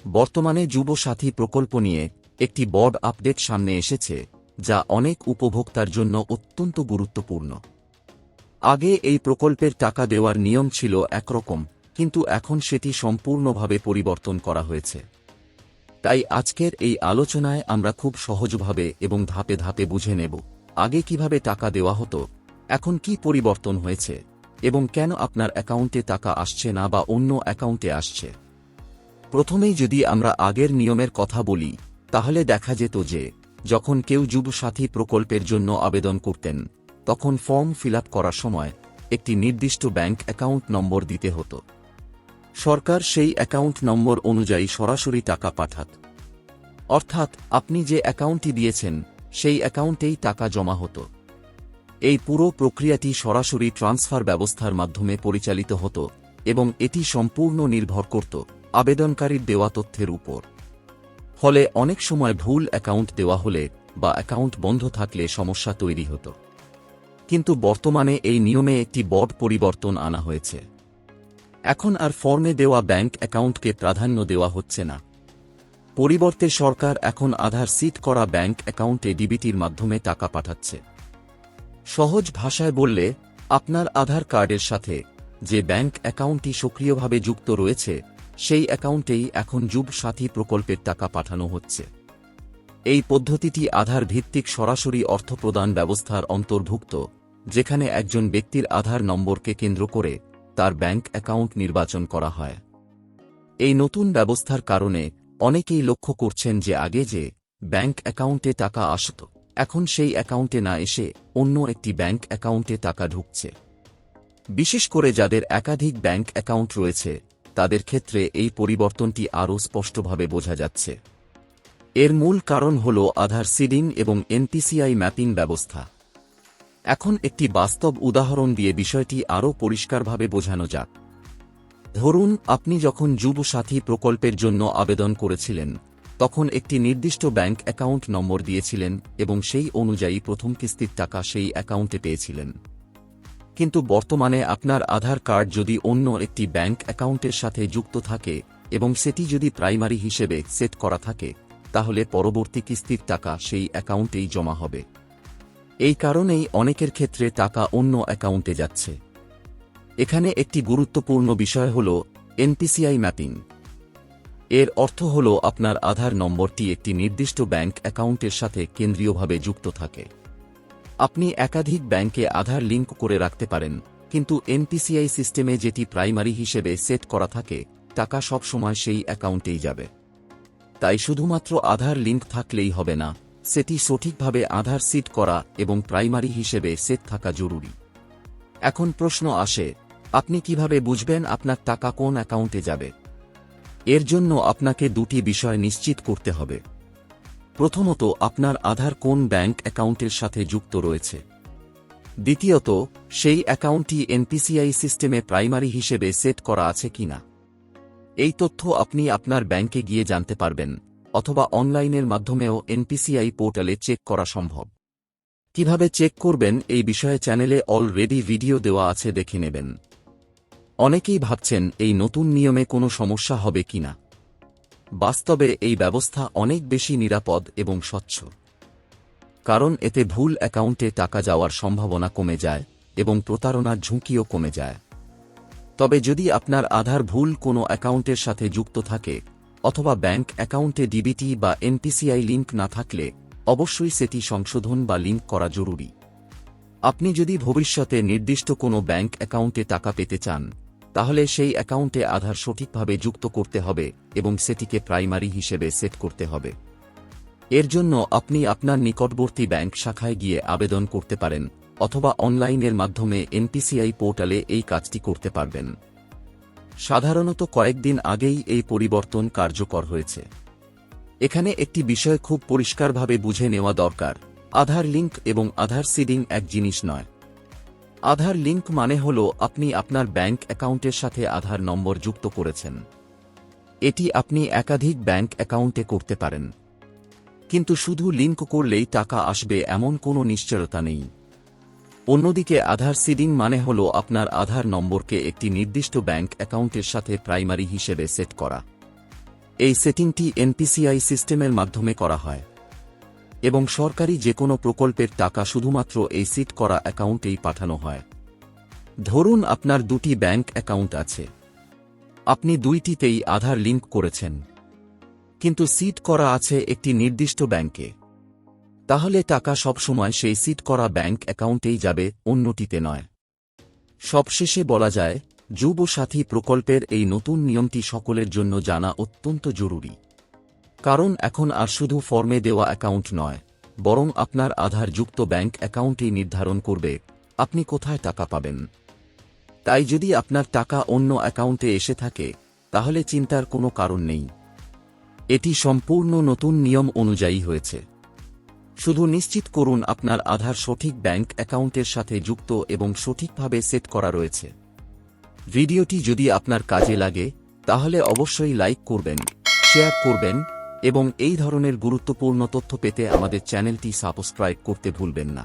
বর্তমানে যুব সাথী প্রকল্প নিয়ে একটি বড় আপডেট সামনে এসেছে, যা অনেক উপভোক্তার জন্য অত্যন্ত গুরুত্বপূর্ণ। আগে এই প্রকল্পের টাকা দেওয়ার নিয়ম ছিল একরকম, কিন্তু এখন সেটি সম্পূর্ণভাবে পরিবর্তন করা হয়েছে। তাই আজকের এই আলোচনায় আমরা খুব সহজভাবে এবং ধাপে ধাপে বুঝে নেব আগে কিভাবে টাকা দেওয়া হতো, এখন কি পরিবর্তন হয়েছে এবং কেন আপনার অ্যাকাউন্টে টাকা আসছে না বা অন্য অ্যাকাউন্টে আসছে। প্রথমেই যদি আমরা আগের নিয়মের কথা বলি, তাহলে দেখা যেত যে যখন কেউ যুব সাথী প্রকল্পের জন্য আবেদন করতেন, তখন ফর্ম ফিল আপ করার সময় একটি নির্দিষ্ট ব্যাংক অ্যাকাউন্ট নম্বর দিতে হতো। সরকার সেই অ্যাকাউন্ট নম্বর অনুযায়ী সরাসরি টাকা পাঠাত। অর্থাৎ আপনি যে অ্যাকাউন্টটি দিয়েছেন সেই অ্যাকাউন্টেই টাকা জমা হতো। এই পুরো প্রক্রিয়াটি সরাসরি ট্রান্সফার ব্যবস্থার মাধ্যমে পরিচালিত হতো এবং এটি সম্পূর্ণ নির্ভর করত আবেদনকারীর দেওয়া তথ্যের উপর। ফলে অনেক সময় ভুল অ্যাকাউন্ট দেওয়া হলে বা অ্যাকাউন্ট বন্ধ থাকলে সমস্যা তৈরি হতো। কিন্তু বর্তমানে এই নিয়মে একটি বড় পরিবর্তন আনা হয়েছে। এখন আর ফর্মে দেওয়া ব্যাংক অ্যাকাউন্টকে প্রাধান্য দেওয়া হচ্ছে না। পরিবর্তে সরকার এখন আধার সিড করা ব্যাংক অ্যাকাউন্টে ডিবিটির মাধ্যমে টাকা পাঠাচ্ছে। সহজ ভাষায় বললে, আপনার আধার কার্ডের সাথে যে ব্যাংক অ্যাকাউন্টটি সক্রিয়ভাবে যুক্ত রয়েছে সেই অ্যাকাউন্টেই এখন যুব সাথী প্রকল্পের টাকা পাঠানো হচ্ছে। এই পদ্ধতিটি আধার ভিত্তিক সরাসরি অর্থপ্রদান ব্যবস্থার অন্তর্ভুক্ত, যেখানে একজন ব্যক্তির আধার নম্বরকে কেন্দ্র করে তার ব্যাংক অ্যাকাউন্ট নির্বাচন করা হয়। এই নতুন ব্যবস্থার কারণে অনেকেই লক্ষ্য করছেন যে আগে যে ব্যাংক অ্যাকাউন্টে টাকা আসত, এখন সেই অ্যাকাউন্টে না এসে অন্য একটি ব্যাংক অ্যাকাউন্টে টাকা ঢুকছে। বিশেষ করে যাদের একাধিক ব্যাংক অ্যাকাউন্ট রয়েছে, তাদের ক্ষেত্রে এই পরিবর্তনটি আরও স্পষ্টভাবে বোঝা যাচ্ছে। এর মূল কারণ হল আধার সিডিং এবং এনপিসিআই ম্যাপিং ব্যবস্থা। এখন একটি বাস্তব উদাহরণ দিয়ে বিষয়টি আরও পরিষ্কারভাবে বোঝানো যাক। ধরুন, আপনি যখন যুব সাথী প্রকল্পের জন্য আবেদন করেছিলেন, তখন একটি নির্দিষ্ট ব্যাংক অ্যাকাউন্ট নম্বর দিয়েছিলেন এবং সেই অনুযায়ী প্রথম কিস্তির টাকা সেই অ্যাকাউন্টে পেয়েছিলেন। কিন্তু বর্তমানে আপনার আধার কার্ড যদি অন্য একটি ব্যাংক অ্যাকাউন্টের সাথে যুক্ত থাকে এবং সেটি যদি প্রাইমারি হিসেবে সেট করা থাকে, তাহলে পরবর্তী কিস্তির টাকা সেই অ্যাকাউন্টেই জমা হবে। এই কারণেই অনেকের ক্ষেত্রে টাকা অন্য অ্যাকাউন্টে যাচ্ছে। এখানে একটি গুরুত্বপূর্ণ বিষয় হল এনপিসিআই ম্যাপিং। এর অর্থ হল আপনার আধার নম্বরটি একটি নির্দিষ্ট ব্যাংক অ্যাকাউন্টের সাথে কেন্দ্রীয়ভাবে যুক্ত থাকে। আপনি একাধিক ব্যাংকে আধার লিঙ্ক করে রাখতে পারেন, কিন্তু এনপিসিআই সিস্টেমে যেটি প্রাইমারি হিসেবে সেট করা থাকে, টাকা সবসময় সেই অ্যাকাউন্টেই যাবে। তাই শুধুমাত্র আধার লিঙ্ক থাকলেই হবে না, সেটি সঠিকভাবে আধার সিড করা এবং প্রাইমারি হিসেবে সেট থাকা জরুরি। এখন প্রশ্ন আসে, আপনি কিভাবে বুঝবেন আপনার টাকা কোন অ্যাকাউন্টে যাবে? এর জন্য আপনাকে দুটি বিষয় নিশ্চিত করতে হবে। প্রথমত, আপনার আধার কোন ব্যাংক অ্যাকাউন্টের সাথে যুক্ত রয়েছে। দ্বিতীয়ত, সেই অ্যাকাউন্টটি এনপিসিআই সিস্টেমে প্রাইমারি হিসেবে সেট করা আছে কিনা। এই তথ্য আপনি আপনার ব্যাংকে গিয়ে জানতে পারবেন, অথবা অনলাইনের মাধ্যমেও এনপিসিআই পোর্টালে চেক করা সম্ভব। কিভাবে চেক করবেন এই বিষয়ে চ্যানেলে অলরেডি ভিডিও দেওয়া আছে, দেখে নেবেন। অনেকেই ভাবছেন এই নতুন নিয়মে কোনো সমস্যা হবে কিনা। বাস্তবে এই ব্যবস্থা অনেক বেশি নিরাপদ এবং স্বচ্ছ। কারণ এতে ভুল অ্যাকাউন্টে টাকা যাওয়ার সম্ভাবনা কমে যায় এবং প্রতারণার ঝুঁকিও কমে যায়। তবে যদি আপনার আধার ভুল কোনো অ্যাকাউন্টের সাথে যুক্ত থাকে, অথবা ব্যাংক অ্যাকাউন্টে ডিবিটি বা এনপিসিআই লিঙ্ক না থাকলে, অবশ্যই সেটি সংশোধন বা লিঙ্ক করা জরুরি। আপনি যদি ভবিষ্যতে নির্দিষ্ট কোনো ব্যাংক অ্যাকাউন্টে টাকা পেতে চান, তাহলে সেই অ্যাকাউন্টে আধার সঠিকভাবে যুক্ত করতে হবে এবং সেটিকে প্রাইমারি হিসেবে সেট করতে হবে। এর জন্য আপনি আপনার নিকটবর্তী ব্যাংক শাখায় গিয়ে আবেদন করতে পারেন, অথবা অনলাইনের মাধ্যমে এনপিসিআই পোর্টালে এই কাজটি করতে পারবেন। সাধারণত কয়েকদিন আগেই এই পরিবর্তন কার্যকর হয়েছে। এখানে একটি বিষয় খুব পরিষ্কারভাবে বুঝে নেওয়া দরকার, আধার লিঙ্ক এবং আধার সিডিং এক জিনিস নয়। আধার লিঙ্ক মানে হল আপনি আপনার ব্যাংক অ্যাকাউন্টের সাথে আধার নম্বর যুক্ত করেছেন। এটি আপনি একাধিক ব্যাংক অ্যাকাউন্টে করতে পারেন। কিন্তু শুধু লিঙ্ক করলেই টাকা আসবে এমন কোনো নিশ্চয়তা নেই। অন্যদিকে আধার সিডিং মানে হল আপনার আধার নম্বরকে একটি নির্দিষ্ট ব্যাংক অ্যাকাউন্টের সাথে প্রাইমারি হিসেবে সেট করা। এই সেটিংটি এনপিসিআই সিস্টেমের মাধ্যমে করা হয় এবং সরকারি যে কোনো প্রকল্পের টাকা শুধুমাত্র এই সিট করা অ্যাকাউন্টেই পাঠানো হয়। ধরুন আপনার দুটি ব্যাংক অ্যাকাউন্ট আছে, আপনি দুইটিতেই আধার লিঙ্ক করেছেন, কিন্তু সিট করা আছে একটি নির্দিষ্ট ব্যাংকে। তাহলে টাকা সবসময় সেই সিট করা ব্যাংক অ্যাকাউন্টেই যাবে, অন্যটিতে নয়। সবশেষে বলা যায়, যুব সাথী প্রকল্পের এই নতুন নিয়মটি সকলের জন্য জানা অত্যন্ত জরুরি। কারণ এখন আর শুধু ফর্মে দেওয়া অ্যাকাউন্ট নয়, বরং আপনার আধারযুক্ত ব্যাংক অ্যাকাউন্টই নির্ধারণ করবে আপনি কোথায় টাকা পাবেন। তাই যদি আপনার টাকা অন্য অ্যাকাউন্টে এসে থাকে, তাহলে চিন্তার কোনো কারণ নেই। এটি সম্পূর্ণ নতুন নিয়ম অনুযায়ী হয়েছে। শুধু নিশ্চিত করুন আপনার আধার সঠিক ব্যাংক অ্যাকাউন্টের সাথে যুক্ত এবং সঠিকভাবে সেট করা রয়েছে। ভিডিওটি যদি আপনার কাজে লাগে, তাহলে অবশ্যই লাইক করবেন, শেয়ার করবেন এবং এই ধরনের গুরুত্বপূর্ণ তথ্য পেতে আমাদের চ্যানেলটি সাবস্ক্রাইব করতে ভুলবেন না।